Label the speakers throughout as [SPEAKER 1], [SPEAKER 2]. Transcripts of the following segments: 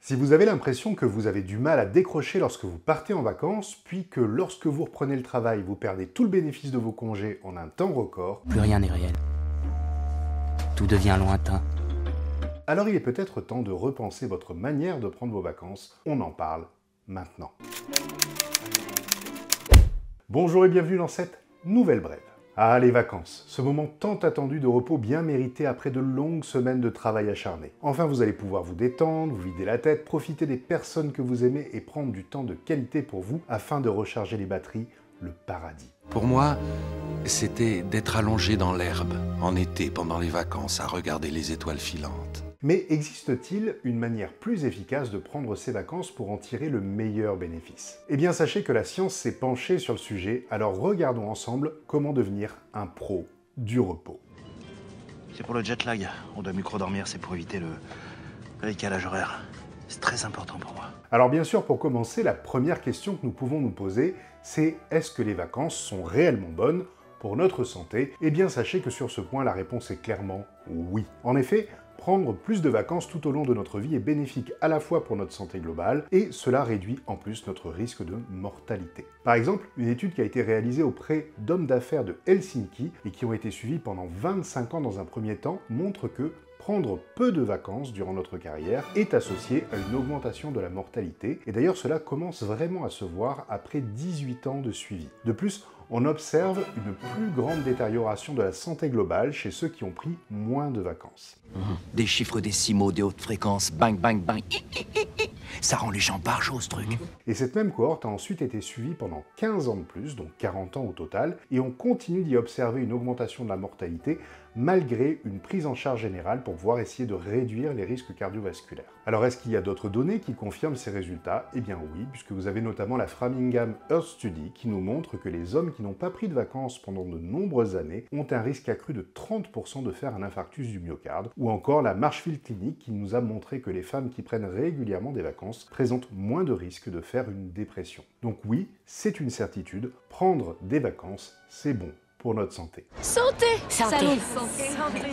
[SPEAKER 1] Si vous avez l'impression que vous avez du mal à décrocher lorsque vous partez en vacances, puis que lorsque vous reprenez le travail, vous perdez tout le bénéfice de vos congés en un temps record,
[SPEAKER 2] Plus rien n'est réel. Tout devient lointain.
[SPEAKER 1] alors il est peut-être temps de repenser votre manière de prendre vos vacances. On en parle maintenant. Bonjour et bienvenue dans cette nouvelle brève. Ah, les vacances, ce moment tant attendu de repos bien mérité après de longues semaines de travail acharné. Enfin, vous allez pouvoir vous détendre, vous vider la tête, profiter des personnes que vous aimez et prendre du temps de qualité pour vous afin de recharger les batteries, le paradis.
[SPEAKER 3] Pour moi, c'était d'être allongé dans l'herbe, en été, pendant les vacances, à regarder les étoiles filantes.
[SPEAKER 1] Mais existe-t-il une manière plus efficace de prendre ses vacances pour en tirer le meilleur bénéfice? Eh bien, sachez que la science s'est penchée sur le sujet, alors regardons ensemble comment devenir un pro du repos.
[SPEAKER 4] C'est pour le jet lag. On doit micro-dormir, c'est pour éviter le décalage horaire. C'est très important pour moi.
[SPEAKER 1] Alors bien sûr, pour commencer, la première question que nous pouvons nous poser, c'est est-ce que les vacances sont réellement bonnes pour notre santé? Eh bien, sachez que sur ce point, la réponse est clairement oui. En effet, prendre plus de vacances tout au long de notre vie est bénéfique à la fois pour notre santé globale et cela réduit en plus notre risque de mortalité. Par exemple, une étude qui a été réalisée auprès d'hommes d'affaires de Helsinki et qui ont été suivis pendant 25 ans dans un premier temps montre que prendre peu de vacances durant notre carrière est associé à une augmentation de la mortalité et d'ailleurs cela commence vraiment à se voir après 18 ans de suivi. De plus, on observe une plus grande détérioration de la santé globale chez ceux qui ont pris moins de vacances.
[SPEAKER 5] Des chiffres décimaux, des hautes fréquences, bang, bang, bang. Ça rend les gens barjots, ce truc.
[SPEAKER 1] Et cette même cohorte a ensuite été suivie pendant 15 ans de plus, donc 40 ans au total, et on continue d'y observer une augmentation de la mortalité malgré une prise en charge générale pour pouvoir essayer de réduire les risques cardiovasculaires. Alors est-ce qu'il y a d'autres données qui confirment ces résultats? Eh bien oui, puisque vous avez notamment la Framingham Earth Study qui nous montre que les hommes qui n'ont pas pris de vacances pendant de nombreuses années ont un risque accru de 30% de faire un infarctus du myocarde, ou encore la Marshfield Clinic qui nous a montré que les femmes qui prennent régulièrement des vacances présentent moins de risques de faire une dépression. Donc oui, c'est une certitude, prendre des vacances, c'est bon pour notre santé.
[SPEAKER 6] Santé!
[SPEAKER 2] Santé.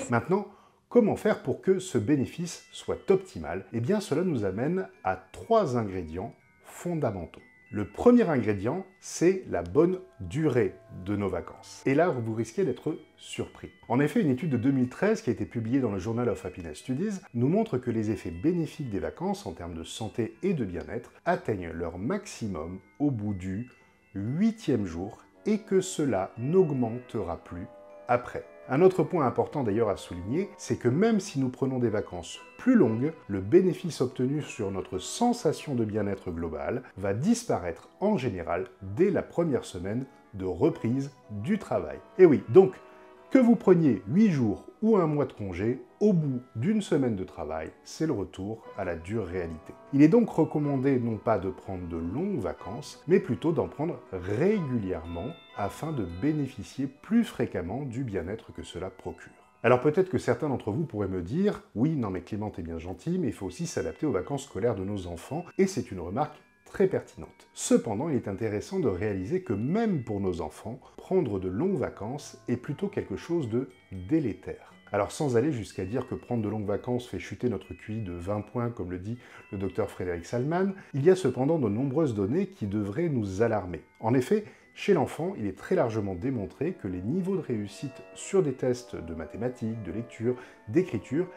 [SPEAKER 1] Maintenant, comment faire pour que ce bénéfice soit optimal? Eh bien, cela nous amène à 3 ingrédients fondamentaux. Le premier ingrédient, c'est la bonne durée de nos vacances. Et là, vous risquez d'être surpris. En effet, une étude de 2013 qui a été publiée dans le Journal of Happiness Studies nous montre que les effets bénéfiques des vacances en termes de santé et de bien-être atteignent leur maximum au bout du 8e jour et que cela n'augmentera plus après. Un autre point important d'ailleurs à souligner, c'est que même si nous prenons des vacances plus longues, le bénéfice obtenu sur notre sensation de bien-être global va disparaître en général dès la première semaine de reprise du travail. Et oui, donc, que vous preniez 8 jours ou un mois de congé, au bout d'une semaine de travail, c'est le retour à la dure réalité. Il est donc recommandé non pas de prendre de longues vacances, mais plutôt d'en prendre régulièrement afin de bénéficier plus fréquemment du bien-être que cela procure. Alors peut-être que certains d'entre vous pourraient me dire « Oui, non mais Clément, t'es bien gentil, mais il faut aussi s'adapter aux vacances scolaires de nos enfants » et c'est une remarque très pertinente. Cependant, il est intéressant de réaliser que même pour nos enfants, prendre de longues vacances est plutôt quelque chose de délétère. Alors sans aller jusqu'à dire que prendre de longues vacances fait chuter notre QI de 20 points, comme le dit le docteur Frédéric Salman, il y a cependant de nombreuses données qui devraient nous alarmer. En effet, chez l'enfant, il est très largement démontré que les niveaux de réussite sur des tests de mathématiques, de lecture, d'écriture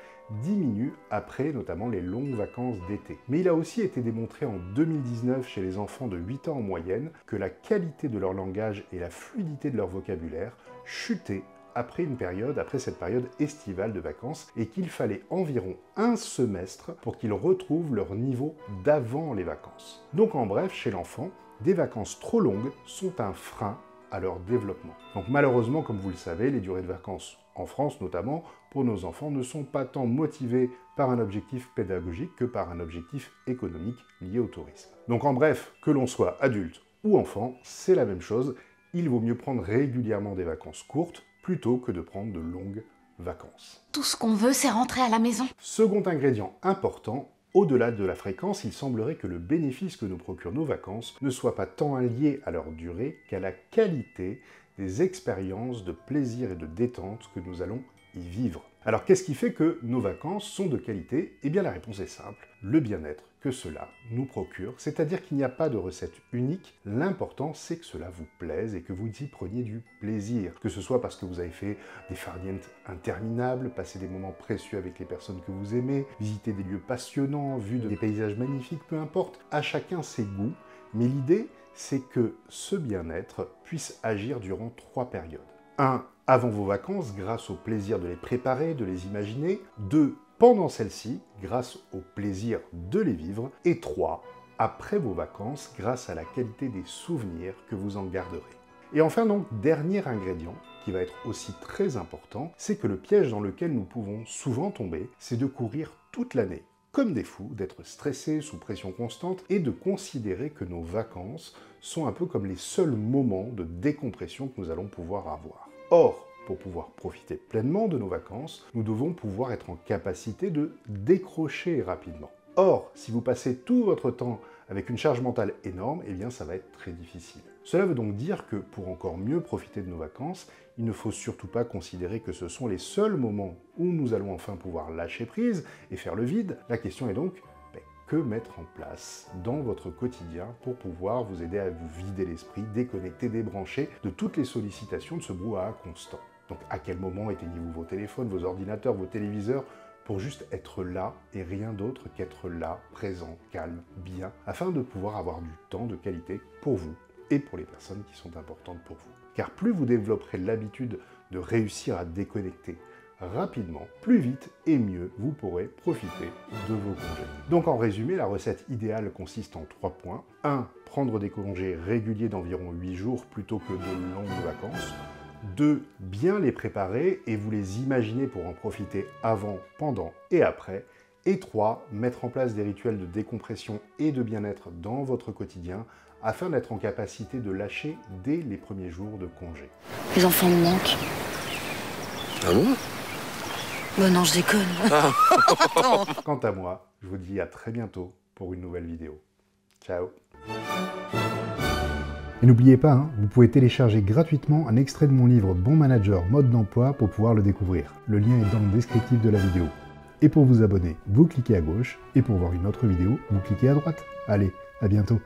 [SPEAKER 1] diminuent après notamment les longues vacances d'été. Mais il a aussi été démontré en 2019 chez les enfants de 8 ans en moyenne que la qualité de leur langage et la fluidité de leur vocabulaire chutaient après cette période estivale de vacances et qu'il fallait environ un semestre pour qu'ils retrouvent leur niveau d'avant les vacances. Donc en bref, chez l'enfant, des vacances trop longues sont un frein à leur développement. Donc malheureusement, comme vous le savez, les durées de vacances, en France notamment, pour nos enfants, ne sont pas tant motivées par un objectif pédagogique que par un objectif économique lié au tourisme. Donc en bref, que l'on soit adulte ou enfant, c'est la même chose, il vaut mieux prendre régulièrement des vacances courtes plutôt que de prendre de longues vacances.
[SPEAKER 6] Tout ce qu'on veut, c'est rentrer à la maison.
[SPEAKER 1] Second ingrédient important, au-delà de la fréquence, il semblerait que le bénéfice que nous procurent nos vacances ne soit pas tant lié à leur durée qu'à la qualité des expériences de plaisir et de détente que nous allons y vivre. Alors qu'est-ce qui fait que nos vacances sont de qualité? Eh bien la réponse est simple, le bien-être que que cela nous procure, c'est-à-dire qu'il n'y a pas de recette unique, l'important c'est que cela vous plaise et que vous y preniez du plaisir, que ce soit parce que vous avez fait des farnientes interminables, passé des moments précieux avec les personnes que vous aimez, visité des lieux passionnants, vu des paysages magnifiques, peu importe, à chacun ses goûts, mais l'idée c'est que ce bien-être puisse agir durant 3 périodes. 1. Avant vos vacances, grâce au plaisir de les préparer, de les imaginer. 2. Pendant celles-ci, grâce au plaisir de les vivre. Et 3. Après vos vacances, grâce à la qualité des souvenirs que vous en garderez. Et enfin donc, dernier ingrédient, qui va être aussi très important, c'est que le piège dans lequel nous pouvons souvent tomber, c'est de courir toute l'année comme des fous, d'être stressés, sous pression constante, et de considérer que nos vacances sont un peu comme les seuls moments de décompression que nous allons pouvoir avoir. Or, pour pouvoir profiter pleinement de nos vacances, nous devons pouvoir être en capacité de décrocher rapidement. Or, si vous passez tout votre temps avec une charge mentale énorme, eh bien ça va être très difficile. Cela veut donc dire que pour encore mieux profiter de nos vacances, il ne faut surtout pas considérer que ce sont les seuls moments où nous allons enfin pouvoir lâcher prise et faire le vide. La question est donc, que mettre en place dans votre quotidien pour pouvoir vous aider à vous vider l'esprit, déconnecter, débrancher de toutes les sollicitations de ce brouhaha constant. Donc à quel moment éteignez-vous vos téléphones, vos ordinateurs, vos téléviseurs, pour juste être là et rien d'autre qu'être là, présent, calme, bien, afin de pouvoir avoir du temps de qualité pour vous et pour les personnes qui sont importantes pour vous. Car plus vous développerez l'habitude de réussir à déconnecter rapidement, plus vite et mieux vous pourrez profiter de vos congés. Donc en résumé, la recette idéale consiste en 3 points. 1. Prendre des congés réguliers d'environ 8 jours plutôt que de longues vacances. 2. Bien les préparer et vous les imaginer pour en profiter avant, pendant et après. Et 3. Mettre en place des rituels de décompression et de bien-être dans votre quotidien afin d'être en capacité de lâcher dès les premiers jours de congé.
[SPEAKER 6] Les enfants me manquent.
[SPEAKER 3] Ah bon?
[SPEAKER 6] Bah non, je déconne.
[SPEAKER 1] Quant à moi, je vous dis à très bientôt pour une nouvelle vidéo. Ciao.
[SPEAKER 7] Et n'oubliez pas, vous pouvez télécharger gratuitement un extrait de mon livre Bon Manager, mode d'emploi pour pouvoir le découvrir. Le lien est dans le descriptif de la vidéo. Et pour vous abonner, vous cliquez à gauche, et pour voir une autre vidéo, vous cliquez à droite. Allez, à bientôt.